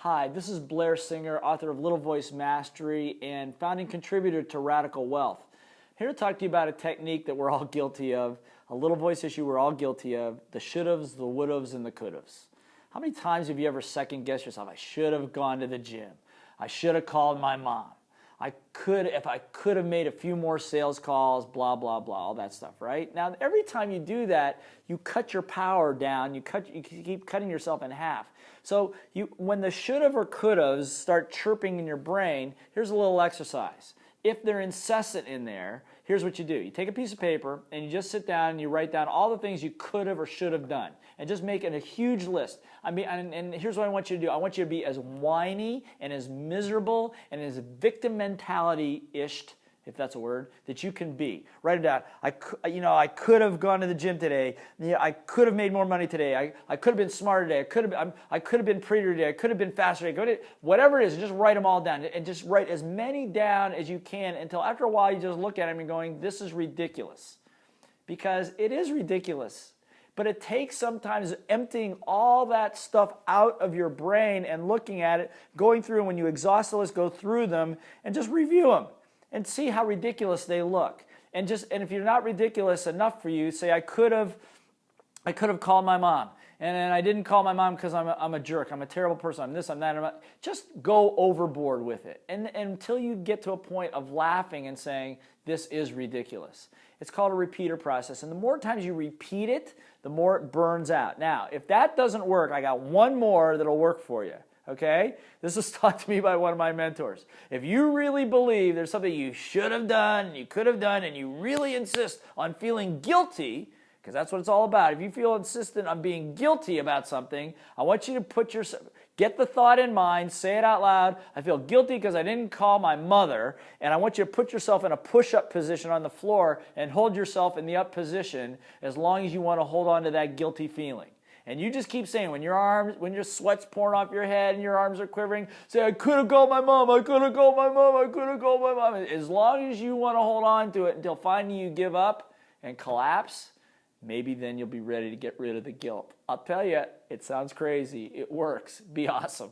Hi, this is Blair Singer, author of Little Voice Mastery and founding contributor to Radical Wealth. Here to talk to you about a technique that we're all guilty of, a little voice issue we're all guilty of, the should'ves, the would'ves, and the could'ves. How many times have you ever second-guessed yourself? I should have gone to the gym. I should have called my mom. If I could have made a few more sales calls, blah, blah, blah, all that stuff, right? Now, every time you do that, you cut your power down, you keep cutting yourself in half. So when the should've or could'ves start chirping in your brain, here's a little exercise. If they're incessant in there, here's what you do. You take a piece of paper and you just sit down and you write down all the things you could have or should have done. And just make it a huge list. And here's what I want you to do. I want you to be as whiny and as miserable and as victim mentality-ish, if that's a word, that you can be. Write it down. I could have gone to the gym today. I could have made more money today. I could have been smarter today. I could have been prettier today. I could have been faster today. Whatever it is, just write them all down. And just write as many down as you can until after a while you just look at them and going, this is ridiculous. Because it is ridiculous. But it takes sometimes emptying all that stuff out of your brain and looking at it, going through, and when you exhaust the list, go through them and just review them and see how ridiculous they look. And if you're not ridiculous enough for you, say I could have called my mom. And I didn't call my mom because I'm a jerk. I'm a terrible person. I'm this, I'm that. Just go overboard with it. And until you get to a point of laughing and saying, this is ridiculous. It's called a repeater process. And the more times you repeat it, the more it burns out. Now, if that doesn't work, I got one more that'll work for you. Okay? This was taught to me by one of my mentors. If you really believe there's something you should have done, you could have done, and you really insist on feeling guilty, because that's what it's all about. If you feel insistent on being guilty about something, I want you to get the thought in mind, say it out loud. I feel guilty because I didn't call my mother, and I want you to put yourself in a push-up position on the floor and hold yourself in the up position as long as you want to hold on to that guilty feeling. And you just keep saying, when your sweat's pouring off your head and your arms are quivering, say, I could have called my mom, I could have called my mom, I could have called my mom. As long as you want to hold on to it until finally you give up and collapse, maybe then you'll be ready to get rid of the guilt. I'll tell you, it sounds crazy. It works. Be awesome.